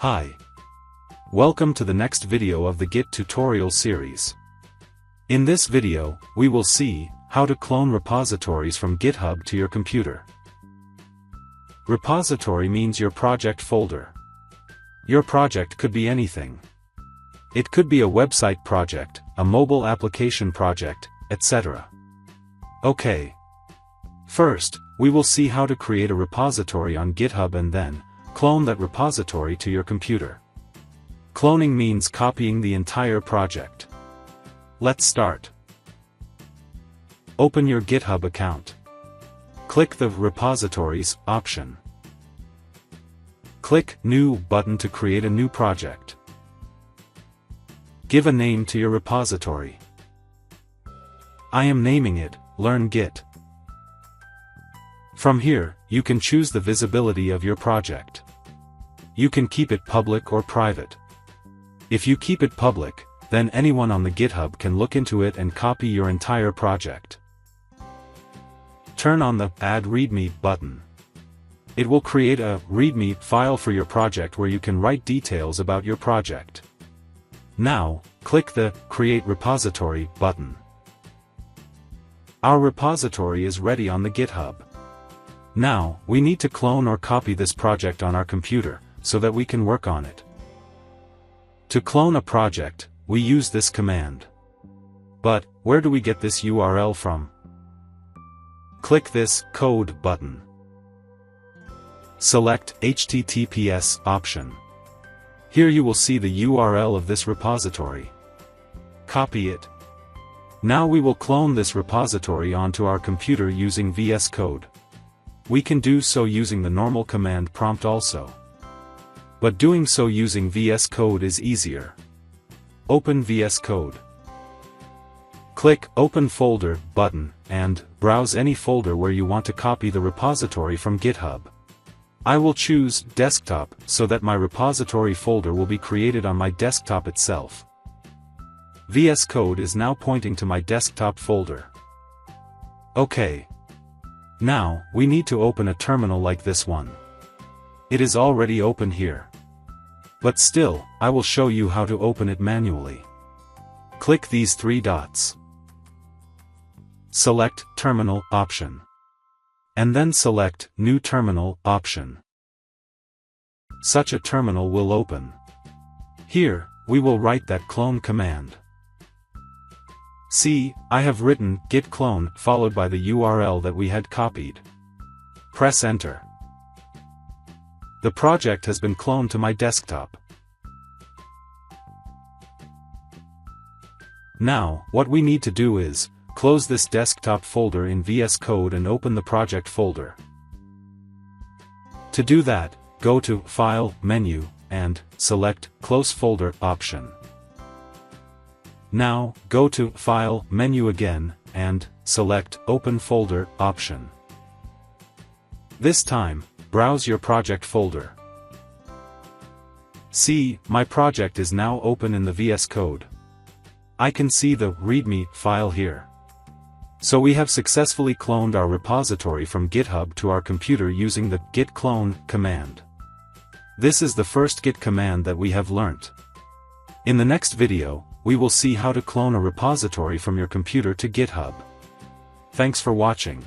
Hi. Welcome to the next video of the Git tutorial series. In this video, we will see how to clone repositories from GitHub to your computer. Repository means your project folder. Your project could be anything. It could be a website project, a mobile application project, etc. Okay. First, we will see how to create a repository on GitHub and then clone that repository to your computer. Cloning means copying the entire project. Let's start. Open your GitHub account. Click the Repositories option. Click New button to create a new project. Give a name to your repository. I am naming it Learn Git. From here, you can choose the visibility of your project. You can keep it public or private. If you keep it public, then anyone on the GitHub can look into it and copy your entire project. Turn on the Add README button. It will create a README file for your project where you can write details about your project. Now, click the Create Repository button. Our repository is ready on the GitHub. Now, we need to clone or copy this project on our computer, so that we can work on it. To clone a project, we use this command. But, where do we get this URL from? Click this Code button. Select HTTPS option. Here you will see the URL of this repository. Copy it. Now we will clone this repository onto our computer using VS Code. We can do so using the normal command prompt also. But doing so using VS Code is easier. Open VS Code. Click Open Folder button, and browse any folder where you want to copy the repository from GitHub. I will choose Desktop so that my repository folder will be created on my desktop itself. VS Code is now pointing to my desktop folder. Okay. Now, we need to open a terminal like this one. It is already open here. But still, I will show you how to open it manually. Click these three dots. Select Terminal option. And then select New Terminal option. Such a terminal will open. Here, we will write that clone command. See, I have written git clone followed by the URL that we had copied. Press Enter. The project has been cloned to my desktop. Now, what we need to do is close this desktop folder in VS Code and open the project folder. To do that, go to File menu and select Close Folder option. Now, go to File menu again, and select Open Folder option. This time, browse your project folder. See, my project is now open in the VS Code. I can see the README file here. So we have successfully cloned our repository from GitHub to our computer using the git clone command. This is the first git command that we have learnt. In the next video, we will see how to clone a repository from your computer to GitHub. Thanks for watching.